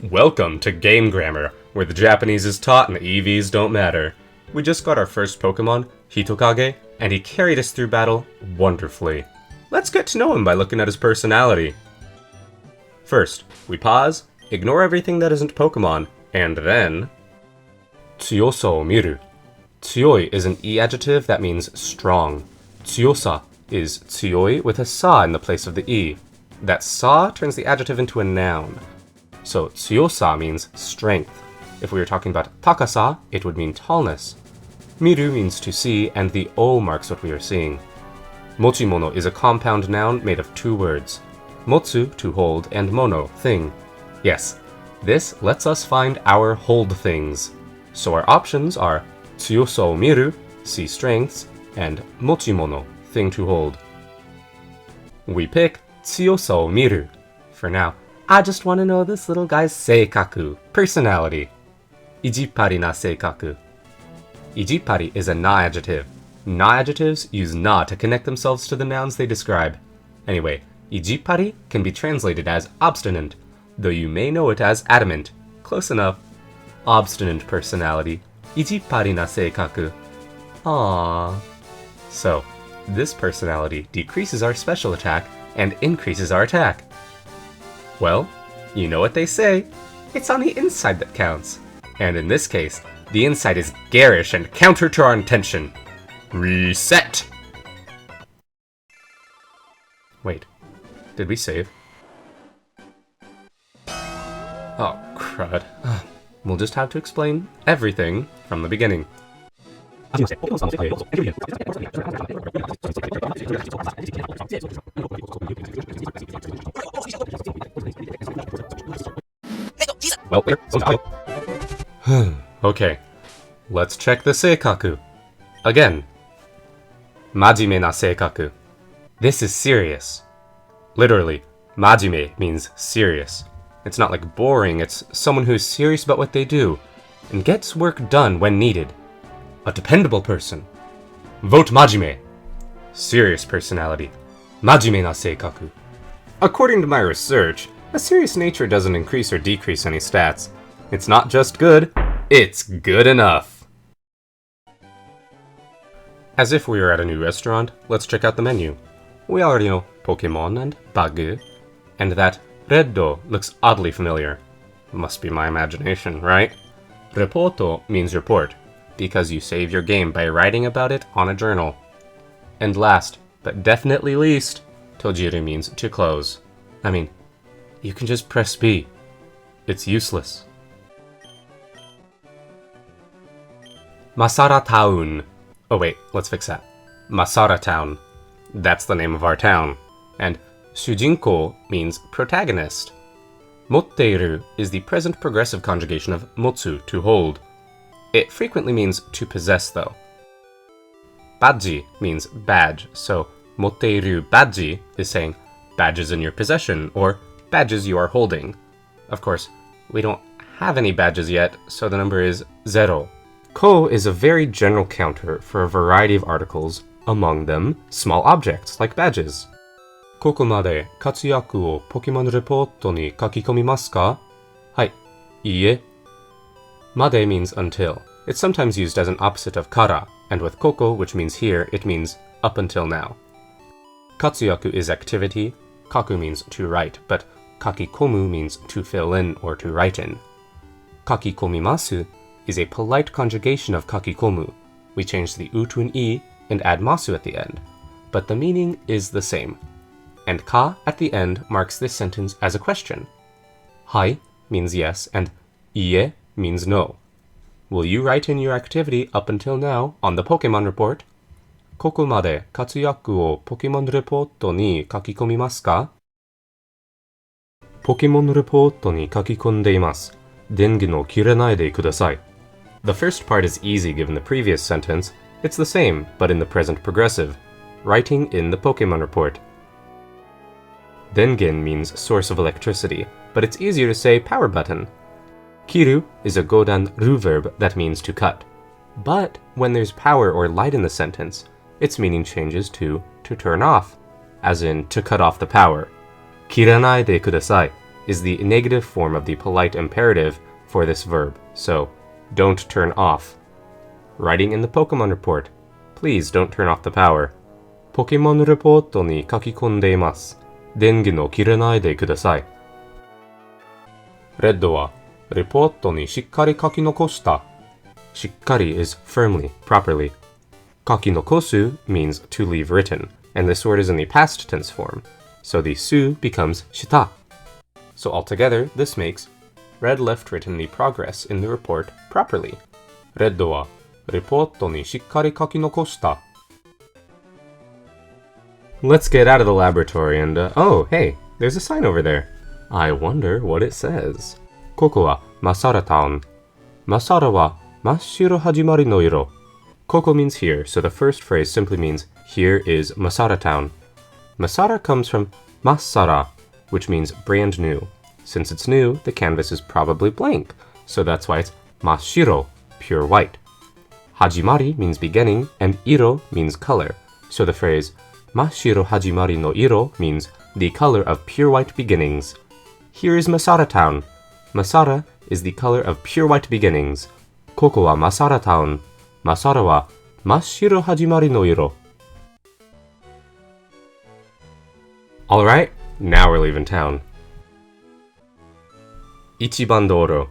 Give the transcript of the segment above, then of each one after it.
Welcome to Game Grammar, where the Japanese is taught and the EVs don't matter. We just got our first Pokemon, Hitokage, and he carried us through battle wonderfully. Let's get to know him by looking at his personality. First, we pause, ignore everything that isn't Pokemon, and then... Tsuyosa o miru. Tsuyoi is an E adjective that means strong. Tsuyosa is tsuyoi with a sa in the place of the E. That sa turns the adjective into a noun. So tsuyosa means strength. If we were talking about takasa, it would mean tallness. Miru means to see, and the O marks what we are seeing. Mochimono is a compound noun made of two words. Motsu, to hold, and mono, thing. Yes, this lets us find our hold things. So our options are tsuyosa o miru, see strengths, and mochimono, thing to hold. We pick tsuyosa o miru. For now, I just want to know this little guy's seikaku, personality. Ijippari na seikaku. Ijippari is a na adjective. Na adjectives use na to connect themselves to the nouns they describe. Anyway, ijippari can be translated as obstinate, though you may know it as adamant. Close enough. Obstinate personality. Ijippari na seikaku. Aww. So, this personality decreases our special attack and increases our attack. Well, you know what they say. It's on the inside that counts. And in this case, the inside is garish and counter to our intention. Reset! Wait, did we save? Oh, crud. We'll just have to explain everything from the beginning. Well, okay, let's check the seikaku. Again. Majime na seikaku. This is serious. Literally, majime means serious. It's not like boring, it's someone who's serious about what they do and gets work done when needed. A dependable person. Vote majime. Serious personality. Majime na seikaku. According to my research, a serious nature doesn't increase or decrease any stats. It's not just good, it's good enough. As if we were at a new restaurant, let's check out the menu. We already know Pokémon and Bagu, and that reddo looks oddly familiar. Must be my imagination, right? Reporto means report, because you save your game by writing about it on a journal. And last, but definitely least, tojiru means to close. I mean, you can just press B. It's useless. Masara Town. Oh wait, let's fix that. Masara Town. That's the name of our town. And shujinko means protagonist. Motteiru is the present progressive conjugation of motsu, to hold. It frequently means to possess, though. Baji means badge, so motteiru baji is saying badges in your possession, or badges you are holding. Of course, we don't have any badges yet, so the number is 0. Ko is a very general counter for a variety of articles, among them small objects like badges. Koko made katsuyaku o Pokémon reporto ni kakikomimasu ka? Hai, iie. Made means until. It's sometimes used as an opposite of kara, and with koko, which means here, it means up until now. Katsuyaku is activity, kaku means to write, but kakikomu means to fill in or to write in. Kakikomimasu is a polite conjugation of kakikomu. We change the u to an e and add masu at the end, but the meaning is the same. And ka at the end marks this sentence as a question. Hai means yes, and iie means no. Will you write in your activity up until now on the Pokemon report? Koko made katsuyaku o Pokemon reporto ni kakikomimasu ka? Pokemon reporto ni kakikondeimasu. Dengi no kirenai de kudasai. The first part is easy given the previous sentence. It's the same, but in the present progressive. Writing in the Pokemon report. Dengen means source of electricity, but it's easier to say power button. Kiru is a godan ru verb that means to cut. But when there's power or light in the sentence, its meaning changes to turn off, as in to cut off the power. Kiranai de kudasai is the negative form of the polite imperative for this verb, so don't turn off. Writing in the Pokemon report, please don't turn off the power. Pokemon report ni kakikonde imasu. Dengi no kiranai de kudasai. Red wa report ni shikkari kakinokoshita. Shikkari is firmly, properly. Kakinokosu means to leave written, and this word is in the past tense form, so the su becomes shita. So altogether, this makes Red left written the progress in the report properly. Red wa report ni shikkari kakinokoshita. Let's get out of the laboratory and, oh, hey, there's a sign over there. I wonder what it says. Koko wa Masara Town. Masara wa masshiro hajimari no iro. Koko means here, so the first phrase simply means here is Masara Town. Masara comes from Massara, which means brand new. Since it's new, the canvas is probably blank, so that's why it's masshiro, pure white. Hajimari means beginning, and iro means color, so the phrase Masshiro hajimari no iro means the color of pure white beginnings. Here is Masara Town. Masara is the color of pure white beginnings. Koko wa Masara Town. Masara wa masshiro hajimari no iro. Alright, now we're leaving town. Ichiban doro.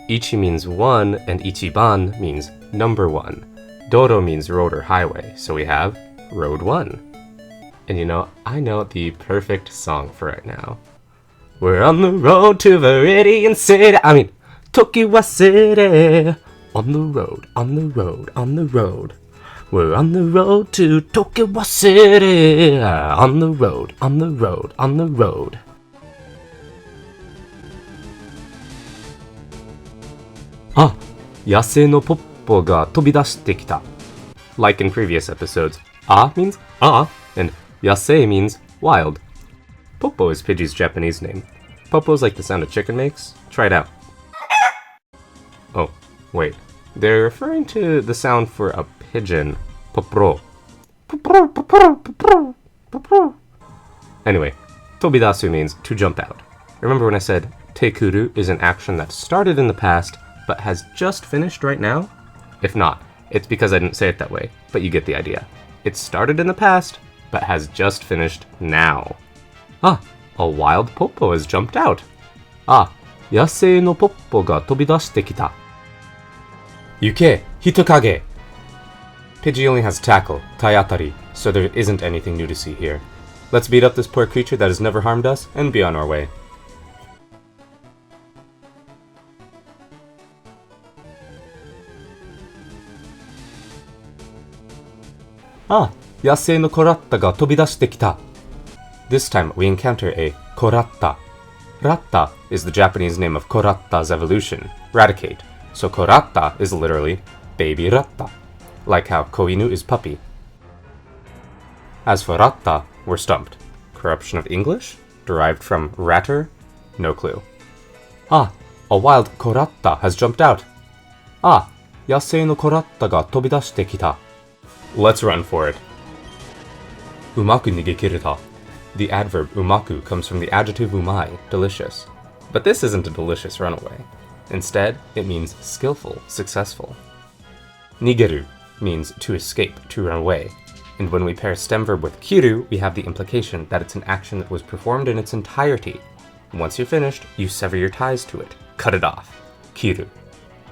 Ichi means one, and ichiban means number one. Doro means road or highway, so we have Road 1. And you know, I know the perfect song for right now. We're on the road to Viridian City. Tokiwa City. On the road, on the road, on the road. We're on the road to Tokiwa City. On the road, on the road, on the road. Ah, yasei no poppo ga tobidashite kita. Like in previous episodes, means and yasei means wild. Poppo is Pidgey's Japanese name. Poppo's like the sound a chicken makes. Try it out. Oh, wait. They're referring to the sound for a pigeon. Popro. Anyway, tobidasu means to jump out. Remember when I said tekuru is an action that started in the past but has just finished right now? If not, it's because I didn't say it that way, but you get the idea. It started in the past, but has just finished now. A wild poppo has jumped out. Yasei no poppo ga tobidashite kita. Yuke, hitokage. Pidgey only has tackle, kaiatari, so there isn't anything new to see here. Let's beat up this poor creature that has never harmed us and be on our way. Yasei no koratta ga tobidashite kita. This time we encounter a koratta. Ratta is the Japanese name of koratta's evolution, Raticate, so koratta is literally baby ratta, like how koinu is puppy. As for ratta, we're stumped. Corruption of English? Derived from ratter? No clue. A wild koratta has jumped out. Yasei no koratta ga tobidashite kita. Let's run for it. Umaku nigekirita. The adverb umaku comes from the adjective umai, delicious. But this isn't a delicious runaway. Instead, it means skillful, successful. Nigeru means to escape, to run away. And when we pair stem verb with kiru, we have the implication that it's an action that was performed in its entirety. Once you're finished, you sever your ties to it. Cut it off. Kiru.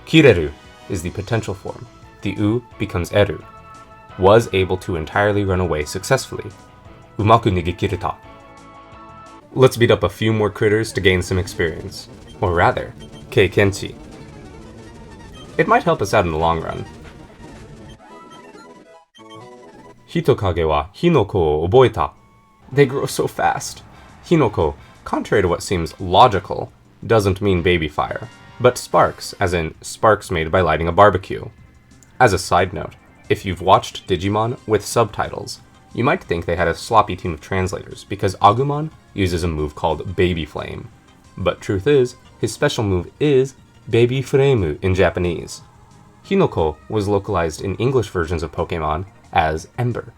Kireru is the potential form. The u becomes eru. Was able to entirely run away successfully. Umaku nigekirita. Let's beat up a few more critters to gain some experience. Or rather, keikenchi. It might help us out in the long run. Hitokage wa hinoko o oboeta. They grow so fast. Hinoko, contrary to what seems logical, doesn't mean baby fire, but sparks, as in sparks made by lighting a barbecue. As a side note, if you've watched Digimon with subtitles, you might think they had a sloppy team of translators because Agumon uses a move called Baby Flame. But truth is, his special move is Baby Frame in Japanese. Hinoko was localized in English versions of Pokémon as Ember.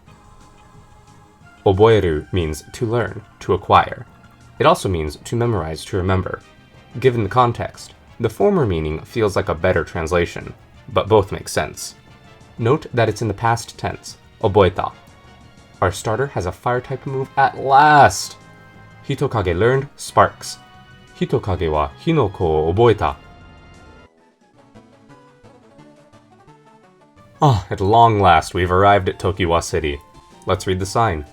Oboeru means to learn, to acquire. It also means to memorize, to remember. Given the context, the former meaning feels like a better translation, but both make sense. Note that it's in the past tense, oboeta. Our starter has a fire type move at last! Hitokage learned sparks. Hitokage wa hinoko o oboeta. At long last, we've arrived at Tokiwa City. Let's read the sign.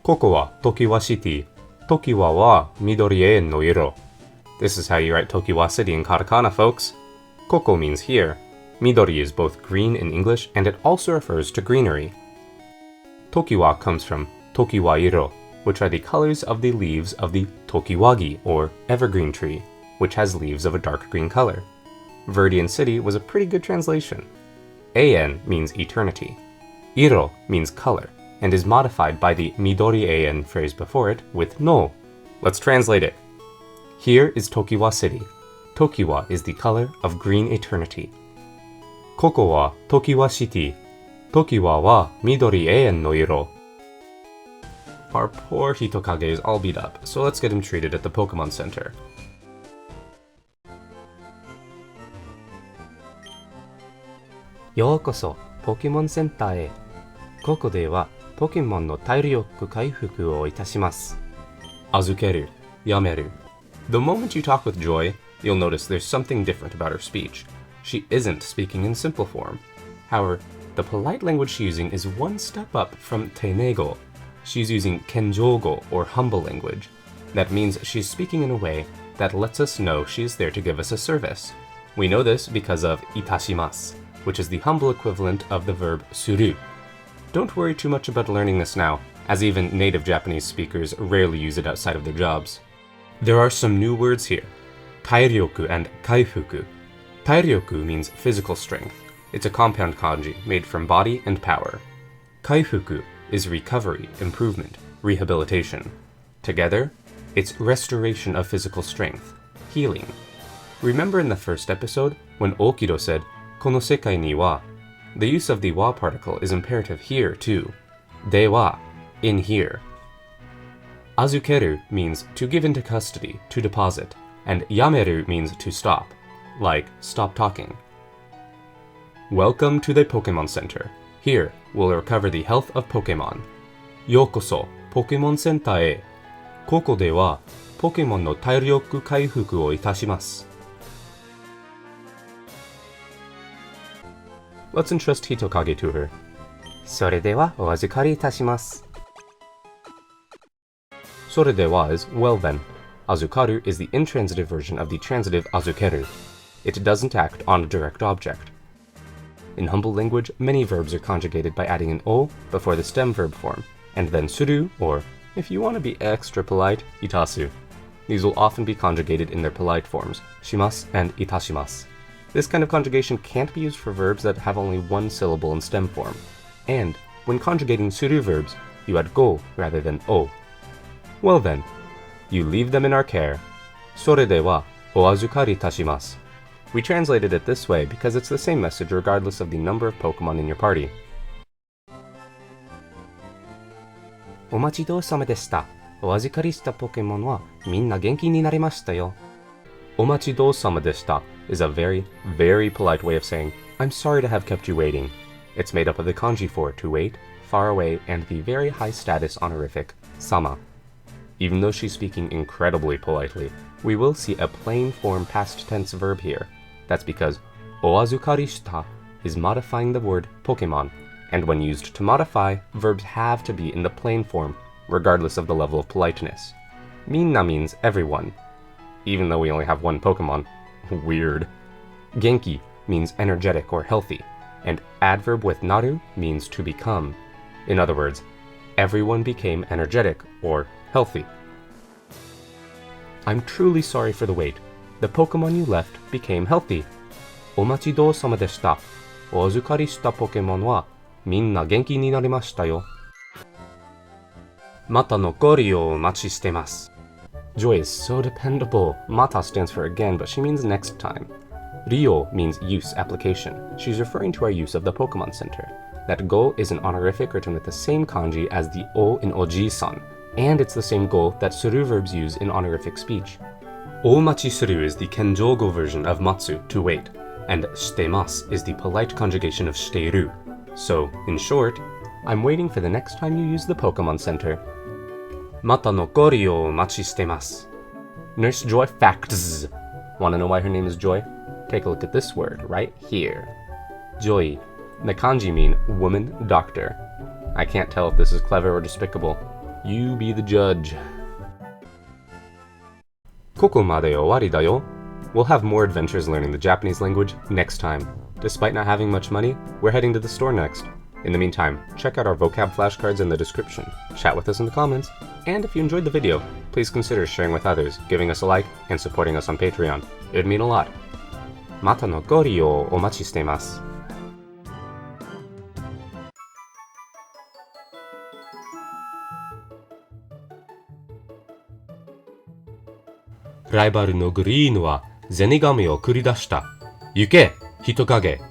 Koko wa Tokiwa City. Tokiwa wa midori no iro. This is how you write Tokiwa City in katakana, folks. Koko means here. Midori is both green in English, and it also refers to greenery. Tokiwa comes from Tokiwa iro, which are the colors of the leaves of the tokiwagi, or evergreen tree, which has leaves of a dark green color. Viridian City was a pretty good translation. Ein means eternity. Iro means color, and is modified by the midori ein phrase before it with no. Let's translate it. Here is Tokiwa City. Tokiwa is the color of green eternity. Koko wa Tokiwa City. Tokiwa wa midori ein no iro. Our poor Hitokage is all beat up, so let's get him treated at the Pokémon Center. Yokoso Pokémon Centerへ。ここではポケモンの体力回復をいたします。Azukeru, yameru. The moment you talk with Joy, you'll notice there's something different about her speech. She isn't speaking in simple form. However, the polite language she's using is one step up from teinego. She's using kenjogo, or humble language. That means she's speaking in a way that lets us know she is there to give us a service. We know this because of itashimasu, which is the humble equivalent of the verb suru. Don't worry too much about learning this now, as even native Japanese speakers rarely use it outside of their jobs. There are some new words here. Tairyoku and kaifuku. Tairyoku means physical strength. It's a compound kanji made from body and power. Kaifuku is recovery, improvement, rehabilitation. Together, it's restoration of physical strength, healing. Remember in the first episode when Okido said, kono sekai ni wa? The use of the wa particle is imperative here too. De wa, in here. Azukeru means to give into custody, to deposit, and yameru means to stop, like stop talking. Welcome to the Pokémon Center. Here, we'll recover the health of Pokémon. Yokoso Pokémon Centerへ。ここではポケモンの体力回復をいたします。Let's entrust Hitokage to her. それではお預かりいたします。それでは is well then. Azukaru is the intransitive version of the transitive azukeru. It doesn't act on a direct object. In humble language, many verbs are conjugated by adding an o before the stem verb form, and then suru, or, if you want to be extra polite, itasu. These will often be conjugated in their polite forms, shimasu and itashimasu. This kind of conjugation can't be used for verbs that have only one syllable in stem form. And, when conjugating suru verbs, you add go rather than o. Well then, you leave them in our care. それではお預かりいたします。We translated it this way because it's the same message regardless of the number of Pokemon in your party. お待ちどうさまでした。お預かりしたポケモンはみんな元気になりましたよ。お待ちどうさまでした is a very, very polite way of saying, I'm sorry to have kept you waiting. It's made up of the kanji for to wait, far away, and the very high status honorific, sama. Even though she's speaking incredibly politely, we will see a plain form past tense verb here. That's because oazukari shita is modifying the word Pokemon, and when used to modify, verbs have to be in the plain form, regardless of the level of politeness. Minna means everyone, even though we only have one Pokemon. Weird. Genki means energetic or healthy, and adverb with naru means to become. In other words, everyone became energetic or healthy. I'm truly sorry for the wait. The Pokemon you left became healthy. お待ちどうさまでした。お預かりしたポケモンはみんな元気になりましたよ。またのご利用お待ちしてます。Joy is so dependable. Mata stands for again, but she means next time. Ryo means use, application. She's referring to our use of the Pokemon Center. That go is an honorific written with the same kanji as the o in Oji-san, And it's the same goal that suru verbs use in honorific speech. Omachi suru is the kenjougo version of matsu, to wait, and shitemasu is the polite conjugation of shiteiru. So, in short, I'm waiting for the next time you use the Pokemon Center. Mata nokori o omachi shitemasu. Nurse Joy facts. Wanna know why her name is Joy? Take a look at this word right here. Joy. The kanji mean woman doctor. I can't tell if this is clever or despicable. You be the judge. Koko made owari da yo. We'll have more adventures learning the Japanese language next time. Despite not having much money, we're heading to the store next. In the meantime, check out our vocab flashcards in the description, chat with us in the comments, and if you enjoyed the video, please consider sharing with others, giving us a like, and supporting us on Patreon. It would mean a lot. Mata no gori o omachi shitemasu. Rival no Green はゼニガメを繰り出した。行け、人影。